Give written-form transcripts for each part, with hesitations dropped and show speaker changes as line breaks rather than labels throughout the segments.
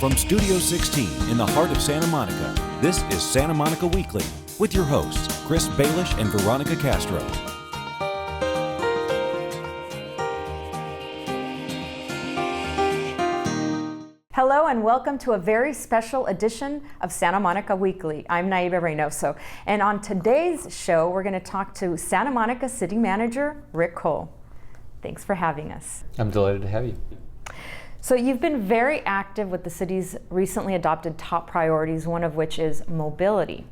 From Studio 16 in the heart of Santa Monica, this is Santa Monica Weekly with your hosts, Chris Baelish and Veronica Castro.
Hello and welcome to a very special edition of Santa Monica Weekly. I'm Naiva Reynoso, and on today's show we're going to talk to Santa Monica City Manager Rick Cole. Thanks for having us.
I'm delighted to have you.
So you've been very active with the city's recently adopted top priorities, one of which is mobility.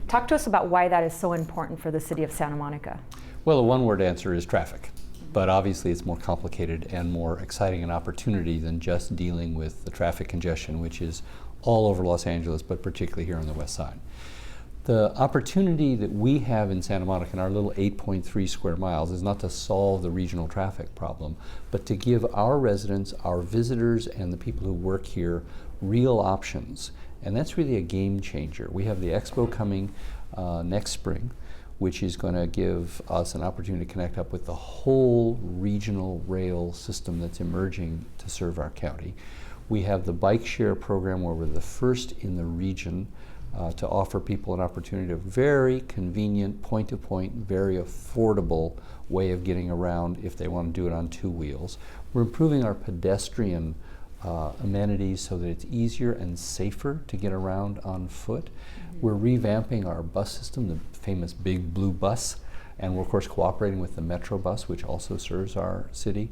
Talk to us about why that is so important for the city of Santa Monica.
Well, a one-word answer is traffic. But obviously it's more complicated and more exciting an opportunity than just dealing with the traffic congestion, which is all over Los Angeles, but particularly here on the west side. The opportunity that we have in Santa Monica in our little 8.3 square miles is not to solve the regional traffic problem, but to give our residents, our visitors, and the people who work here real options. And that's really a game changer. We have the expo coming next spring, which is going to give us an opportunity to connect up with the whole regional rail system that's emerging to serve our county. We have the bike share program where we're the first in the region to offer people an opportunity, a very convenient, point-to-point, very affordable way of getting around if they want to do it on two wheels. We're improving our pedestrian amenities so that it's easier and safer to get around on foot. We're revamping our bus system, the famous Big Blue Bus, and we're of course cooperating with the Metro Bus, which also serves our city.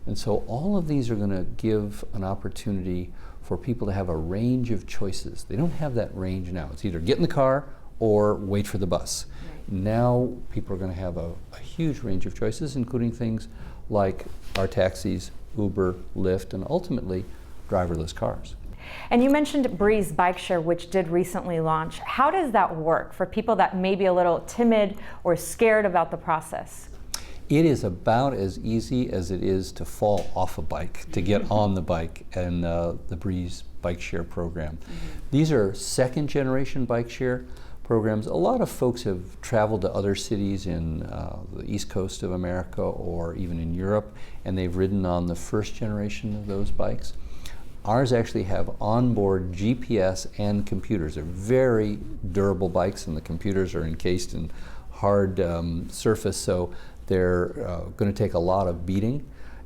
And so all of these are going to give an opportunity for people to have a range of choices. They don't have that range now. It's either get in the car or wait for the bus. Right. Now people are going to have a huge range of choices, including things like our taxis, Uber, Lyft, and ultimately driverless cars.
And you mentioned Breeze Bike Share, which did recently launch. How does that work for people that may be a little timid or scared about the process?
It is about as easy as it is to fall off a bike, to get on the bike, and the Breeze Bike Share program. These are second generation bike share programs. A lot of folks have traveled to other cities in the East Coast of America or even in Europe, and they've ridden on the first generation of those bikes. Ours actually have onboard GPS and computers. They're very durable bikes, and the computers are encased in hard surface, so they're going to take a lot of beating.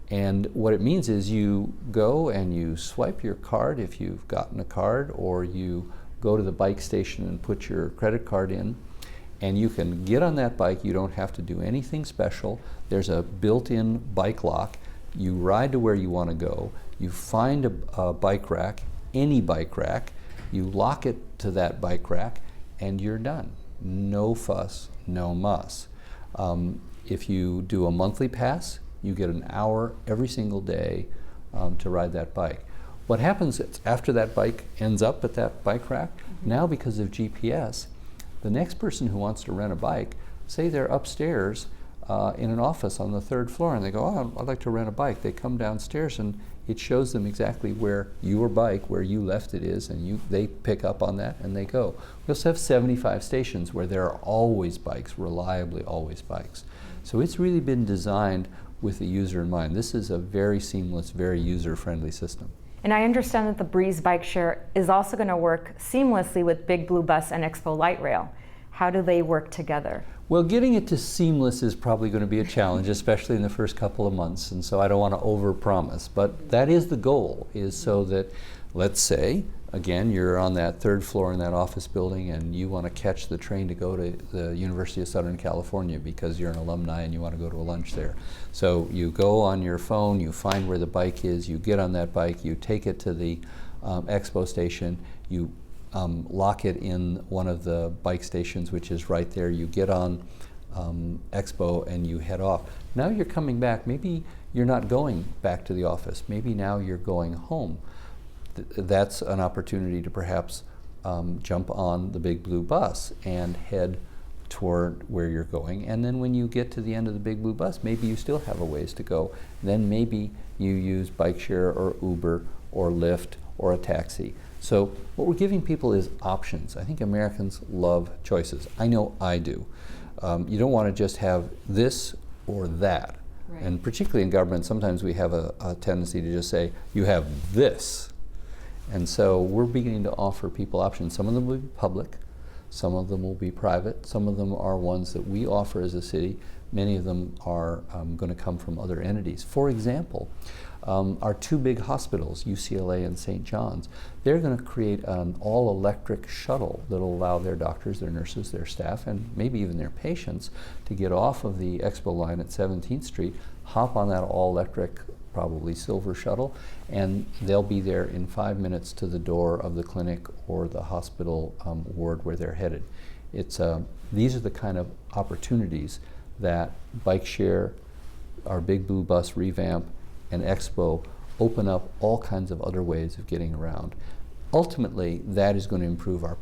And what it means is you go and you swipe your card if you've gotten a card, or you go to the bike station and put your credit card in, and you can get on that bike. You don't have to do anything special. There's a built-in bike lock. You ride to where you want to go. You find a bike rack, any bike rack, you lock it to that bike rack, and you're done. No fuss, no muss. If you do a monthly pass, you get an hour every single day to ride that bike. What happens is after that bike ends up at that bike rack, now because of GPS, the next person who wants to rent a bike, say they're upstairs in an office on the third floor, and they go, oh, I'd like to rent a bike. They come downstairs and it shows them exactly where your bike, where you left it is, and they pick up on that and they go. We also have 75 stations where there are always bikes, reliably always bikes. So it's really been designed with the user in mind. This is a very seamless, very user-friendly system.
And I understand that the Breeze Bike Share is also going to work seamlessly with Big Blue Bus and Expo Light Rail. How do they work together?
Well, getting it to seamless is probably going to be a challenge, especially in the first couple of months, and so I don't want to overpromise. But that is the goal, is so that, let's say, again, you're on that third floor in that office building and you want to catch the train to go to the University of Southern California because you're an alumni and you want to go to a lunch there. So you go on your phone, you find where the bike is, you get on that bike, you take it to the expo station, you lock it in one of the bike stations, which is right there. You get on Expo and you head off. Now you're coming back. Maybe you're not going back to the office. Maybe now you're going home. That's an opportunity to perhaps jump on the Big Blue Bus and head toward where you're going. And then when you get to the end of the Big Blue Bus, maybe you still have a ways to go. Then maybe you use bike share or Uber or Lyft or a taxi. So what we're giving people is options. I think Americans love choices. I know I do. You don't want to just have this or that. Right. And particularly in government, sometimes we have a tendency to just say, you have this. And so we're beginning to offer people options. Some of them will be public, some of them will be private, some of them are ones that we offer as a city. Many of them are going to come from other entities. For example, our two big hospitals, UCLA and St. John's, they're going to create an all-electric shuttle that will allow their doctors, their nurses, their staff, and maybe even their patients to get off of the Expo line at 17th Street, hop on that all-electric, probably silver shuttle, and they'll be there in 5 minutes to the door of the clinic or the hospital ward where they're headed. These are the kind of opportunities that Bike Share, our Big Blue Bus revamp, and Expo open up all kinds of other ways of getting around. Ultimately, that is going to improve our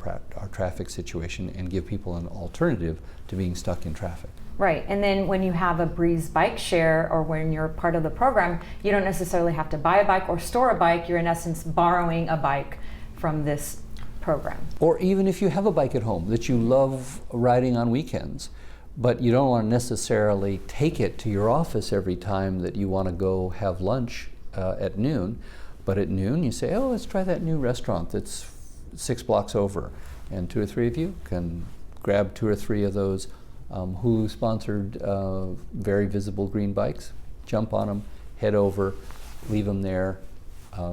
traffic situation and give people an alternative to being stuck in traffic.
Right, and then when you have a Breeze Bike Share, or when you're part of the program, you don't necessarily have to buy a bike or store a bike. You're in essence borrowing a bike from this program.
Or even if you have a bike at home that you love riding on weekends, but you don't want to necessarily take it to your office every time that you want to go have lunch at noon. But at noon you say, oh, let's try that new restaurant that's 6 blocks over. And 2 or 3 of you can grab 2 or 3 of those Hulu-sponsored very visible green bikes, jump on them, head over, leave them there,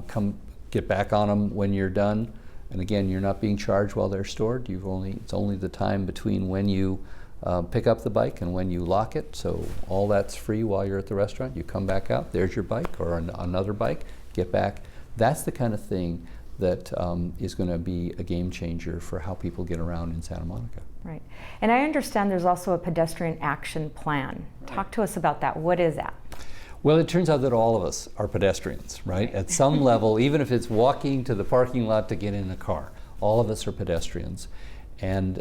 come get back on them when you're done. And again, you're not being charged while they're stored. It's only the time between when you pick up the bike and when you lock it, so all that's free while you're at the restaurant. You come back out, there's your bike or another bike, get back. That's the kind of thing that is going to be a game changer for how people get around in Santa Monica.
Right. And I understand there's also a pedestrian action plan. Talk to us about that. What is that?
Well, it turns out that all of us are pedestrians, right? At some level, even if it's walking to the parking lot to get in a car, all of us are pedestrians. And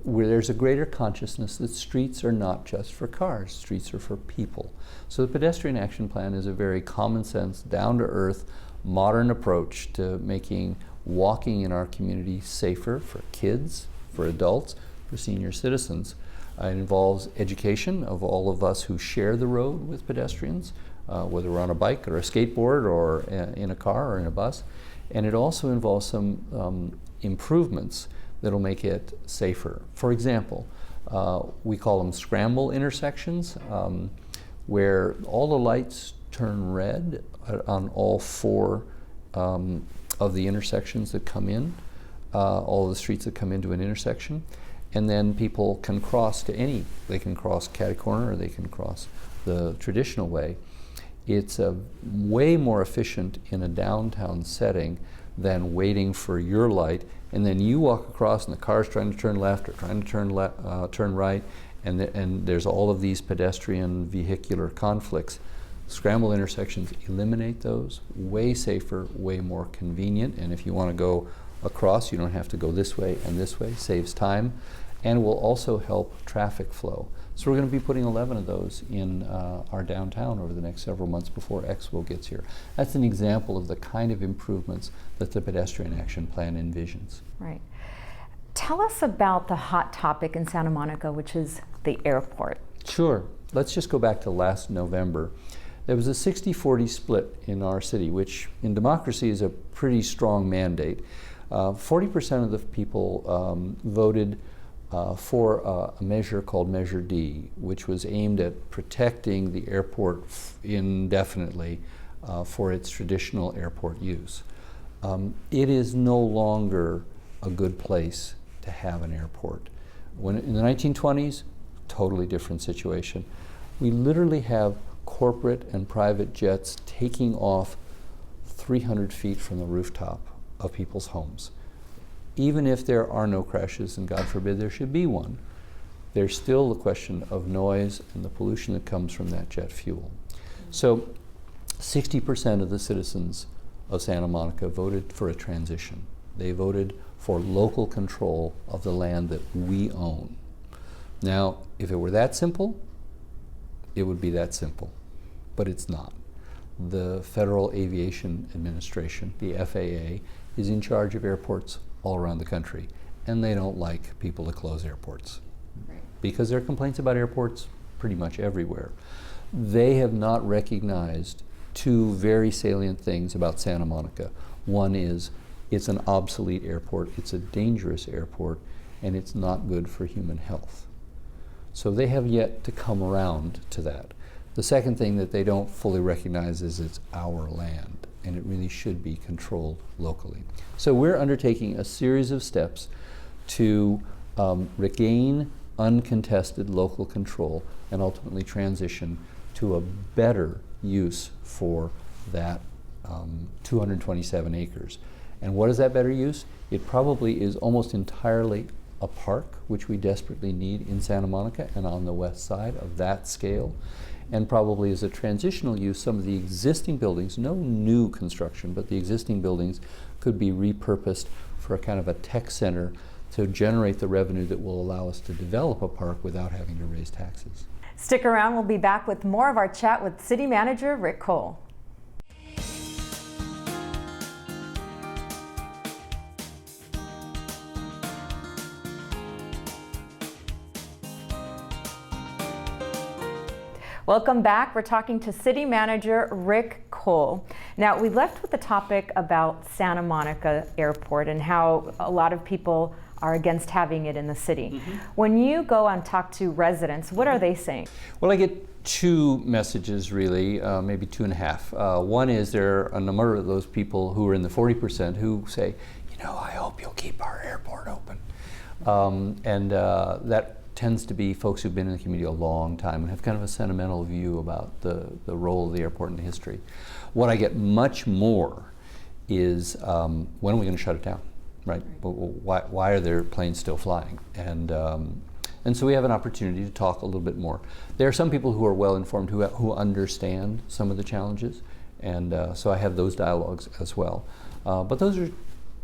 where there's a greater consciousness that streets are not just for cars, streets are for people. So the pedestrian action plan is a very common sense, down-to-earth, modern approach to making walking in our community safer for kids, for adults, for senior citizens. It involves education of all of us who share the road with pedestrians, whether we're on a bike or a skateboard or in a car or in a bus. And it also involves some improvements that'll make it safer. For example, we call them scramble intersections, where all the lights turn red on all 4 of the intersections that come in, all the streets that come into an intersection, and then people can cross they can cross catty corner or they can cross the traditional way. It's way more efficient in a downtown setting than waiting for your light, and then you walk across and the car's trying to turn left or trying to turn right, and there's all of these pedestrian vehicular conflicts. Scramble intersections eliminate those. Way safer, way more convenient, and if you want to go across, you don't have to go this way and this way, saves time, and will also help traffic flow. So we're going to be putting 11 of those in our downtown over the next several months before Expo gets here. That's an example of the kind of improvements that the pedestrian action plan envisions.
Right. Tell us about the hot topic in Santa Monica, which is the airport.
Sure. Let's just go back to last November. There was a 60-40 split in our city, which in democracy is a pretty strong mandate. 40% of the people voted for a measure called Measure D, which was aimed at protecting the airport indefinitely for its traditional airport use. It is no longer a good place to have an airport. When in the 1920s, totally different situation. We literally have corporate and private jets taking off 300 feet from the rooftop of people's homes. Even if there are no crashes, and God forbid there should be one, there's still the question of noise and the pollution that comes from that jet fuel. So 60% of the citizens of Santa Monica voted for a transition. They voted for local control of the land that we own. Now, if it were that simple, it would be that simple, but it's not. The Federal Aviation Administration, the FAA, is in charge of airports all around the country, and they don't like people to close airports because there are complaints about airports pretty much everywhere. They have not recognized 2 very salient things about Santa Monica. One is it's an obsolete airport, it's a dangerous airport, and it's not good for human health. So they have yet to come around to that. The second thing that they don't fully recognize is it's our land, and it really should be controlled locally. So we're undertaking a series of steps to regain uncontested local control and ultimately transition to a better use for that 227 acres. And what is that better use? It probably is almost entirely a park, which we desperately need in Santa Monica and on the west side of that scale, and probably as a transitional use, some of the existing buildings, no new construction, but the existing buildings could be repurposed for a kind of a tech center to generate the revenue that will allow us to develop a park without having to raise taxes.
Stick around, we'll be back with more of our chat with City Manager Rick Cole. Welcome back. We're talking to City Manager Rick Cole. Now, we left with the topic about Santa Monica Airport and how a lot of people are against having it in the city. When you go and talk to residents, what are they saying?
Well, I get two messages really, maybe two and a half. One is there are a number of those people who are in the 40% who say, you know, I hope you'll keep our airport open. That tends to be folks who've been in the community a long time and have kind of a sentimental view about the role of the airport in history. What I get much more is, when are we going to shut it down? Right? Why are there planes still flying? And so we have an opportunity to talk a little bit more. There are some people who are well informed who understand some of the challenges, and so I have those dialogues as well. But those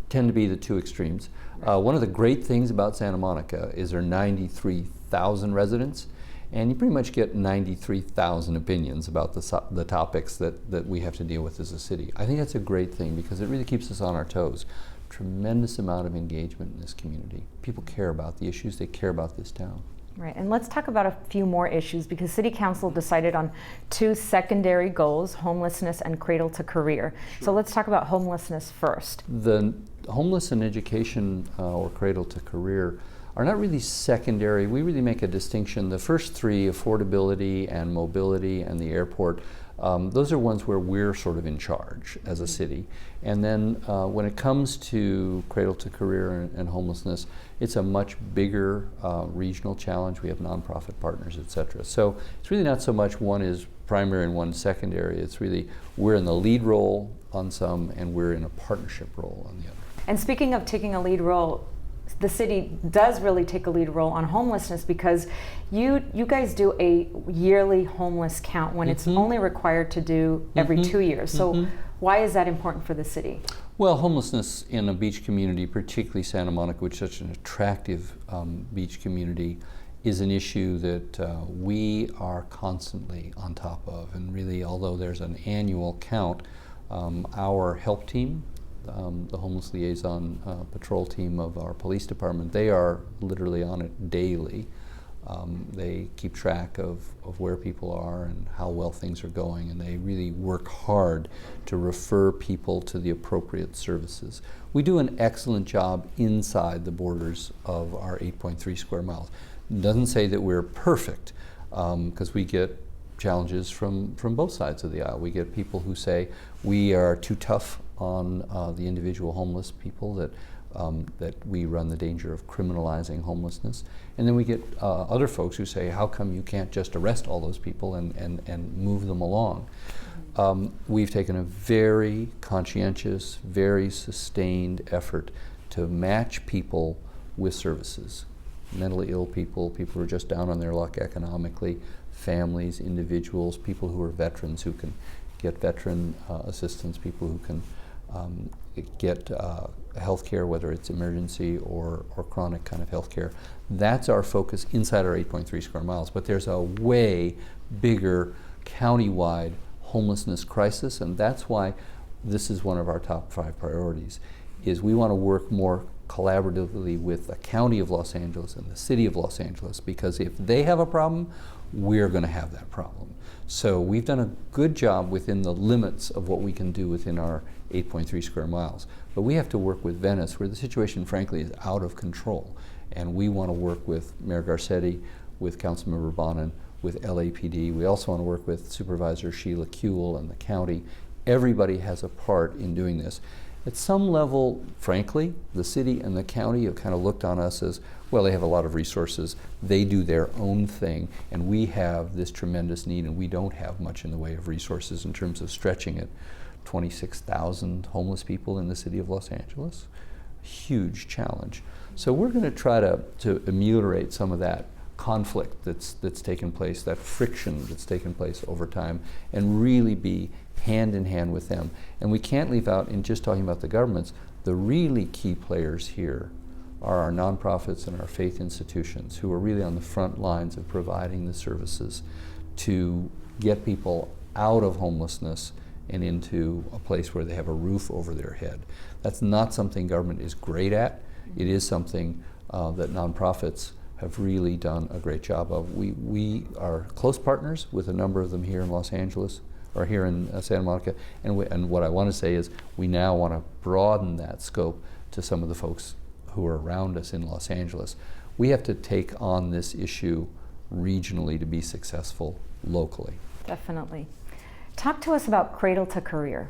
tend to be the two extremes. One of the great things about Santa Monica is there are 93,000 residents, and you pretty much get 93,000 opinions about the topics that we have to deal with as a city. I think that's a great thing because it really keeps us on our toes. Tremendous amount of engagement in this community. People care about the issues, they care about this town.
Right, and let's talk about a few more issues because City Council decided on two secondary goals, homelessness and cradle to career. Sure. So let's talk about homelessness first.
The homeless and education or cradle to career are not really secondary. We really make a distinction. The first three, affordability and mobility and the airport, those are ones where we're sort of in charge as a city. And then when it comes to cradle to career and homelessness, it's a much bigger regional challenge. We have nonprofit partners, et cetera. So it's really not so much one is primary and one secondary. It's really we're in the lead role on some and we're in a partnership role on the other.
And speaking of taking a lead role, the city does really take a lead role on homelessness because you guys do a yearly homeless count when it's only required to do every 2 years. So why is that important for the city?
Well, homelessness in a beach community, particularly Santa Monica, which is such an attractive beach community, is an issue that we are constantly on top of. And really, although there's an annual count, our help team, the homeless liaison patrol team of our police department, they are literally on it daily. They keep track of where people are and how well things are going, and they really work hard to refer people to the appropriate services. We do an excellent job inside the borders of our 8.3 square miles. It doesn't say that we're perfect, because we get challenges from both sides of the aisle. We get people who say we are too tough on the individual homeless people, that we run the danger of criminalizing homelessness. And then we get other folks who say, how come you can't just arrest all those people and move them along? We've taken a very conscientious, very sustained effort to match people with services. Mentally ill people, people who are just down on their luck economically, families, individuals, people who are veterans who can get veteran assistance, people who can get health care, whether it's emergency or chronic kind of health care. That's our focus inside our 8.3 square miles. But there's a way bigger county-wide homelessness crisis, and that's why this is one of our top 5 priorities, is we want to work more collaboratively with the County of Los Angeles and the City of Los Angeles, because if they have a problem, we're going to have that problem. So we've done a good job within the limits of what we can do within our 8.3 square miles. But we have to work with Venice, where the situation, frankly, is out of control. And we want to work with Mayor Garcetti, with Councilmember Bonin, with LAPD. We also want to work with Supervisor Sheila Kuehl and the county. Everybody has a part in doing this. At some level, frankly, the city and the county have kind of looked on us as, well, they have a lot of resources, they do their own thing, and we have this tremendous need, and we don't have much in the way of resources in terms of stretching it. 26,000 homeless people in the city of Los Angeles, huge challenge. So we're going to try to ameliorate some of that conflict that's taken place, that friction that's taken place over time, and really be hand in hand with them. And we can't leave out, in just talking about the governments, the really key players here are our nonprofits and our faith institutions, who are really on the front lines of providing the services to get people out of homelessness and into a place where they have a roof over their head. That's not something government is great at. It is something that nonprofits have really done a great job of. We are close partners with a number of them here in Los Angeles, or here in Santa Monica, and what I want to say is we now want to broaden that scope to some of the folks who are around us in Los Angeles. We have to take on this issue regionally to be successful locally.
Definitely. Talk to us about Cradle to Career.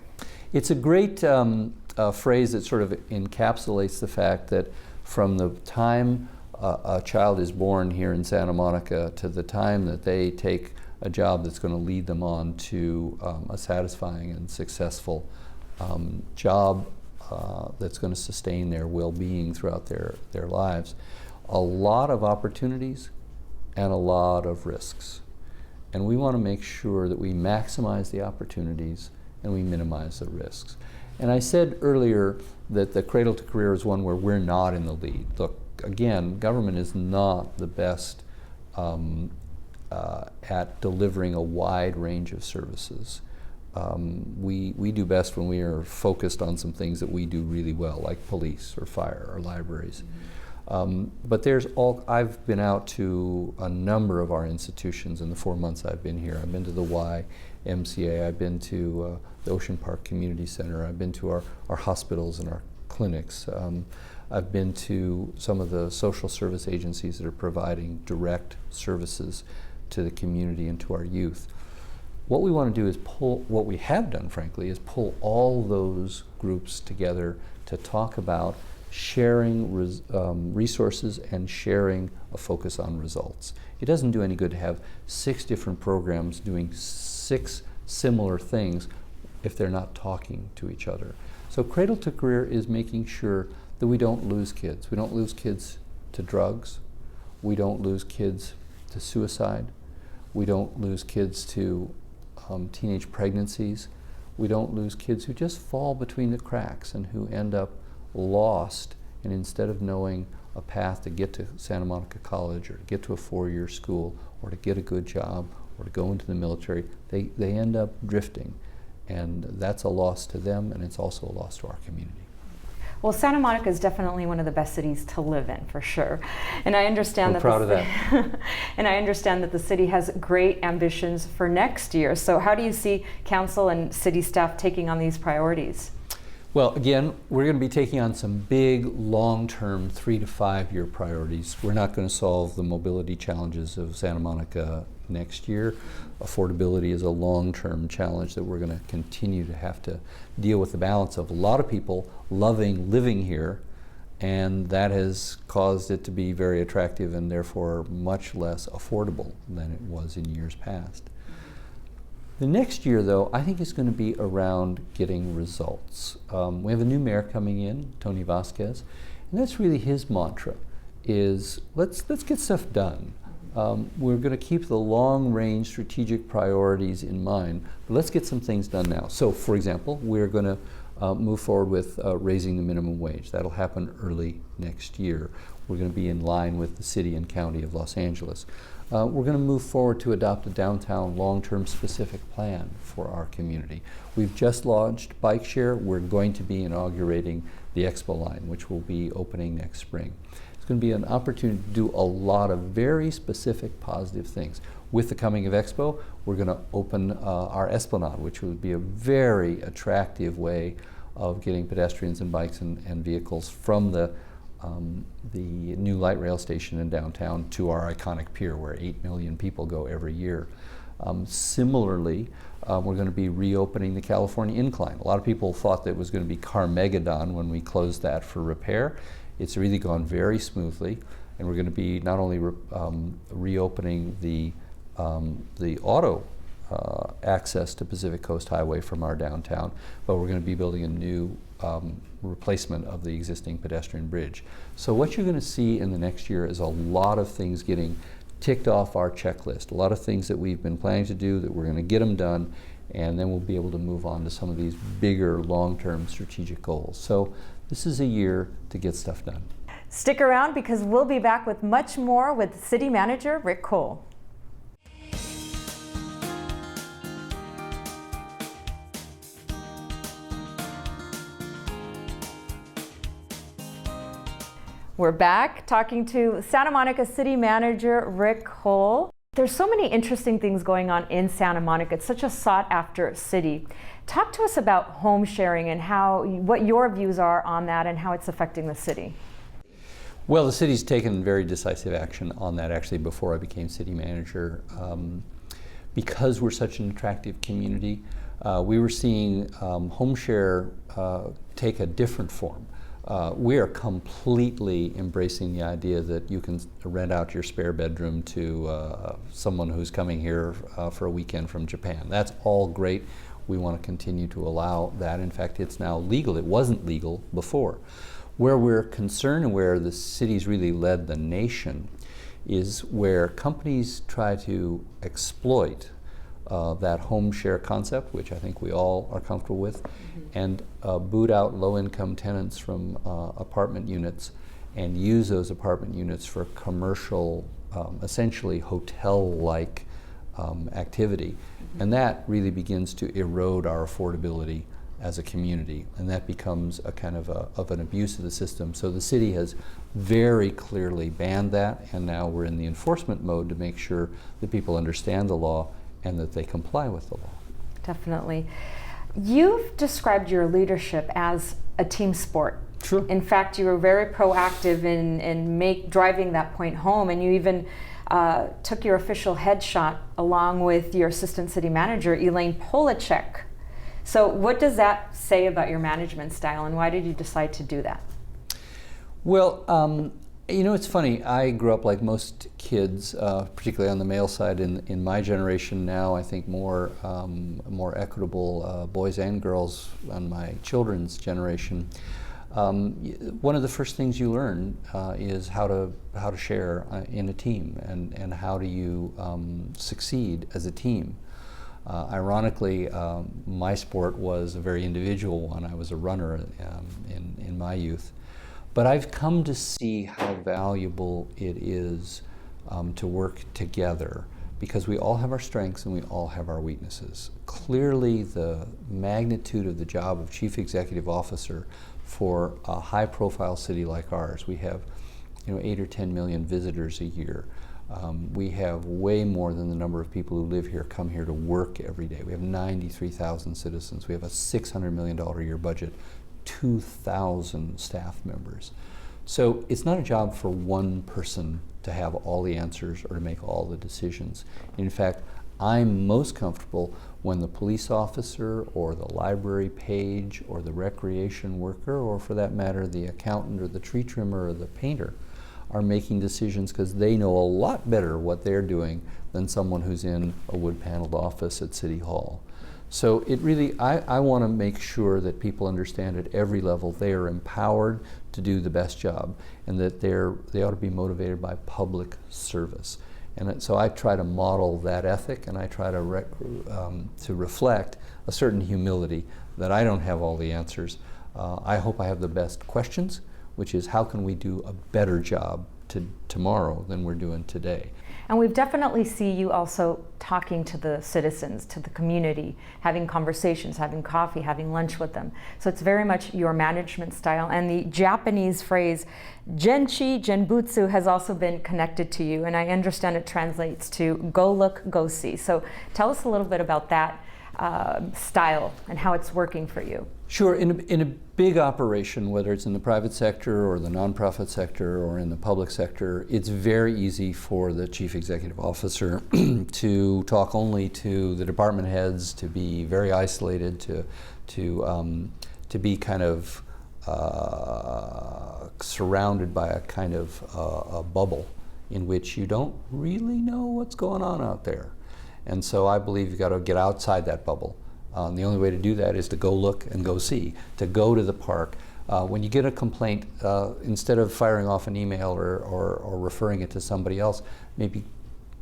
It's a great phrase that sort of encapsulates the fact that from the time a child is born here in Santa Monica to the time that they take a job that's going to lead them on to a satisfying and successful job that's going to sustain their well-being throughout their lives, a lot of opportunities and a lot of risks. And we want to make sure that we maximize the opportunities and we minimize the risks. And I said earlier that the Cradle to Career is one where we're not in the lead. Look, again, government is not the best at delivering a wide range of services. We do best when we are focused on some things that we do really well, like police or fire or libraries. But I've been out to a number of our institutions in the 4 months I've been here. I've been to the YMCA, I've been to the Ocean Park Community Center, I've been to our hospitals and our clinics. I've been to some of the social service agencies that are providing direct services to the community and to our youth. What we want to do is what we have done, frankly, is pull all those groups together to talk about sharing resources and sharing a focus on results. It doesn't do any good to have 6 different programs doing 6 similar things if they're not talking to each other. So Cradle to Career is making sure that we don't lose kids. We don't lose kids to drugs. We don't lose kids to suicide. We don't lose kids to teenage pregnancies. We don't lose kids who just fall between the cracks and who end up lost, and instead of knowing a path to get to Santa Monica College or to get to a 4-year school or to get a good job or to go into the military, they end up drifting. And that's a loss to them, and it's also a loss to our community.
Well, Santa Monica is definitely one of the best cities to live in, for sure. And I understand
We're proud of that.
And I understand that the city has great ambitions for next year. So how do you see council and city staff taking on these priorities?
Well, again, we're going to be taking on some big, long-term 3 to 5 year priorities. We're not going to solve the mobility challenges of Santa Monica next year. Affordability is a long-term challenge that we're going to continue to have to deal with, the balance of a lot of people loving living here, and that has caused it to be very attractive and therefore much less affordable than it was in years past. The next year, though, I think is going to be around getting results. We have a new mayor coming in, Tony Vasquez, and that's really his mantra, is let's get stuff done. We're going to keep the long-range strategic priorities in mind, but let's get some things done now. So, for example, we're going to move forward with raising the minimum wage. That'll happen early next year. We're going to be in line with the city and county of Los Angeles. we're going to move forward to adopt a downtown long-term specific plan for our community. We've just launched Bike Share. We're going to be inaugurating the Expo line, which will be opening next spring. It's going to be an opportunity to do a lot of very specific positive things. With the coming of Expo, we're going to open our Esplanade, which would be a very attractive way of getting pedestrians and bikes and vehicles from the new light rail station in downtown to our iconic pier where 8 million people go every year. Similarly, we're going to be reopening the California Incline. A lot of people thought that it was going to be Carmageddon when we closed that for repair. It's really gone very smoothly, and we're going to be not only reopening the auto access to Pacific Coast Highway from our downtown, but we're going to be building a new replacement of the existing pedestrian bridge. So what you're going to see in the next year is a lot of things getting ticked off our checklist, a lot of things that we've been planning to do that we're going to get them done, and then we'll be able to move on to some of these bigger long-term strategic goals. So this is a year to get stuff done.
Stick around because we'll be back with much more with City Manager Rick Cole. We're back talking to Santa Monica City Manager Rick Cole. There's so many interesting things going on in Santa Monica. It's such a sought-after city. Talk to us about home sharing and what your views are on that and how it's affecting the city.
Well, the city's taken very decisive action on that actually before I became city manager. Because we're such an attractive community, we were seeing home share take a different form. We are completely embracing the idea that you can rent out your spare bedroom to someone who's coming here for a weekend from Japan. That's all great. We want to continue to allow that. In fact, it's now legal. It wasn't legal before. Where we're concerned and where the city's really led the nation is where companies try to exploit that home share concept, which I think we all are comfortable with, and boot out low-income tenants from apartment units and use those apartment units for commercial, essentially hotel-like activity. And that really begins to erode our affordability as a community, and that becomes a kind of an abuse of the system. So the city has very clearly banned that, and now we're in the enforcement mode to make sure that people understand the law and that they comply with the law.
Definitely. You've described your leadership as a team sport.
Sure.
In fact, you were very proactive in driving that point home, and you even took your official headshot along with your assistant city manager, Elaine Polacek. So what does that say about your management style, and why did you decide to do that?
Well, you know, it's funny. I grew up like most kids, particularly on the male side. In my generation now, I think more equitable boys and girls on my children's generation. One of the first things you learn is how to share in a team, and how do you succeed as a team. Ironically, my sport was a very individual one. I was a runner in my youth. But I've come to see how valuable it is to work together, because we all have our strengths and we all have our weaknesses. Clearly, the magnitude of the job of Chief Executive Officer for a high-profile city like ours, we have 8 or 10 million visitors a year. We have way more than the number of people who live here come here to work every day. We have 93,000 citizens. We have a $600 million a year budget, 2,000 staff members. So it's not a job for one person to have all the answers or to make all the decisions. In fact, I'm most comfortable when the police officer or the library page or the recreation worker, or for that matter the accountant or the tree trimmer or the painter, are making decisions, because they know a lot better what they're doing than someone who's in a wood-paneled office at City Hall. So it really, I want to make sure that people understand at every level they are empowered to do the best job, and that they ought to be motivated by public service. And so I try to model that ethic, and I try to reflect a certain humility that I don't have all the answers. I hope I have the best questions, which is how can we do a better job tomorrow than we're doing today.
And we've definitely see you also talking to the citizens, to the community, having conversations, having coffee, having lunch with them. So it's very much your management style. And the Japanese phrase, Genchi Genbutsu, has also been connected to you. And I understand it translates to go look, go see. So tell us a little bit about that style and how it's working for you.
Sure. In a big operation, whether it's in the private sector or the nonprofit sector or in the public sector, it's very easy for the chief executive officer to talk only to the department heads, to be very isolated, to be kind of surrounded by a kind of a bubble in which you don't really know what's going on out there. And so I believe you've got to get outside that bubble. The only way to do that is to go look and go see, to go to the park. When you get a complaint, instead of firing off an email or referring it to somebody else, maybe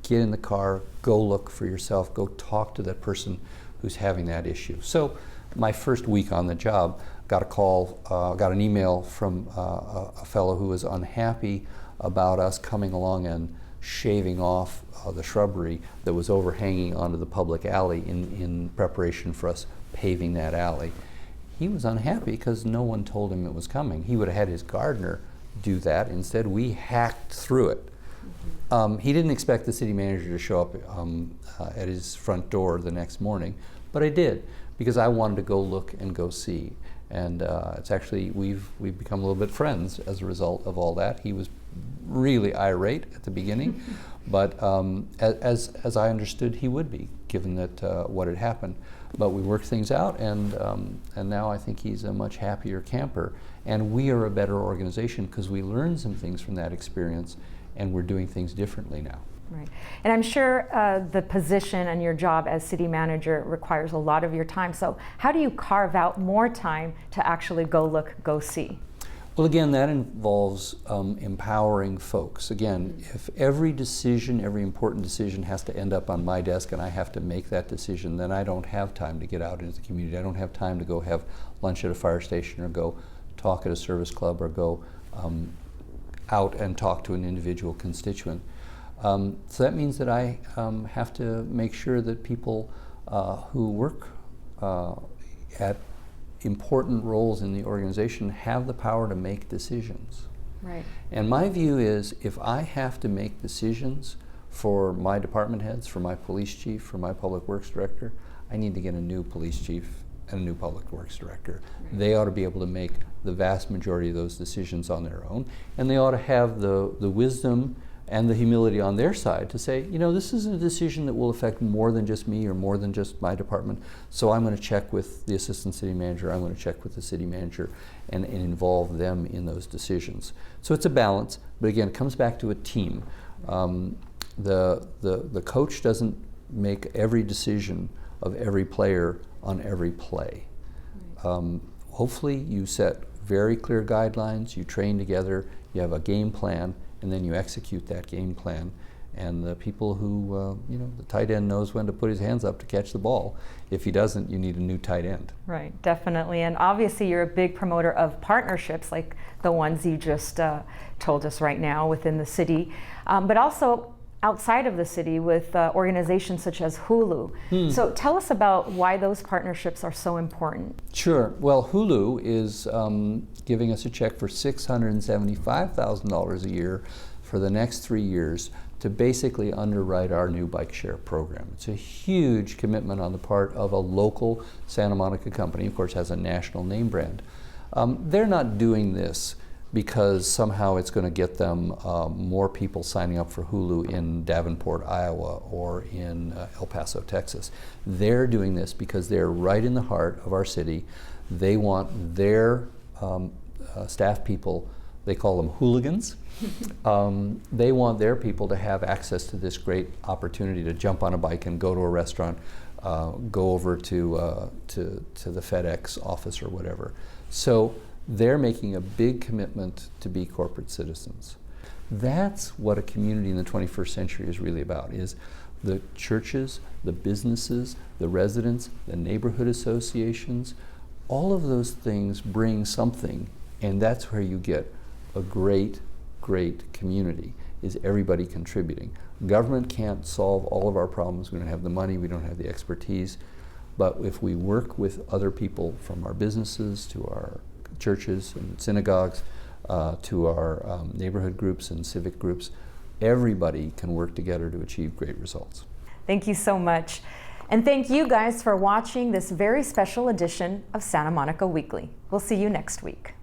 get in the car, go look for yourself, go talk to that person who's having that issue. So my first week on the job, got a call, got an email from a fellow who was unhappy about us coming along and shaving off the shrubbery that was overhanging onto the public alley in preparation for us paving that alley. He was unhappy because no one told him it was coming. He would have had his gardener do that. Instead, we hacked through it. He didn't expect the city manager to show up at his front door the next morning, but I did, because I wanted to go look and go see. And it's actually, we've become a little bit friends as a result of all that. He was really irate at the beginning, but as I understood he would be, given that what had happened. But we worked things out, and now I think he's a much happier camper. And we are a better organization because we learned some things from that experience, and we're doing things differently now.
Right. And I'm sure the position and your job as city manager requires a lot of your time. So how do you carve out more time to actually go look, go see?
Well, again, that involves empowering folks. Again, if every decision, every important decision has to end up on my desk and I have to make that decision, then I don't have time to get out into the community. I don't have time to go have lunch at a fire station or go talk at a service club or go out and talk to an individual constituent. So that means that I have to make sure that people who work at important roles in the organization have the power to make decisions.
Right.
And my view is, if I have to make decisions for my department heads, for my police chief, for my public works director, I need to get a new police chief and a new public works director. Right. They ought to be able to make the vast majority of those decisions on their own, and they ought to have the wisdom and the humility on their side to say, you know, this is a decision that will affect more than just me or more than just my department, so I'm going to check with the assistant city manager, I'm going to check with the city manager and involve them in those decisions. So it's a balance, but again, it comes back to a team. The coach doesn't make every decision of every player on every play. Hopefully you set very clear guidelines, you train together, you have a game plan, and then you execute that game plan. And the people who, you know, the tight end knows when to put his hands up to catch the ball. If he doesn't, you need a new tight end.
Right, definitely. And obviously you're a big promoter of partnerships like the ones you just told us right now within the city, but also outside of the city with organizations such as Hulu. So tell us about why those partnerships are so important.
Sure. Well, Hulu is giving us a check for $675,000 a year for the next 3 years to basically underwrite our new bike share program. It's a huge commitment on the part of a local Santa Monica company, of course has a national name brand. They're not doing this because somehow it's going to get them more people signing up for Hulu in Davenport, Iowa, or in El Paso, Texas. They're doing this because they're right in the heart of our city. They want their staff people, they call them hooligans, they want their people to have access to this great opportunity to jump on a bike and go to a restaurant, go over to the FedEx office or whatever. So they're making a big commitment to be corporate citizens. That's what a community in the 21st century is really about, is the churches, the businesses, the residents, the neighborhood associations, all of those things bring something, and that's where you get a great great community is everybody contributing. Government can't solve all of our problems. We don't have the money, we don't have the expertise. But if we work with other people, from our businesses to our churches and synagogues, to our neighborhood groups and civic groups, everybody can work together to achieve great results.
Thank you so much. And thank you guys for watching this very special edition of Santa Monica Weekly. We'll see you next week.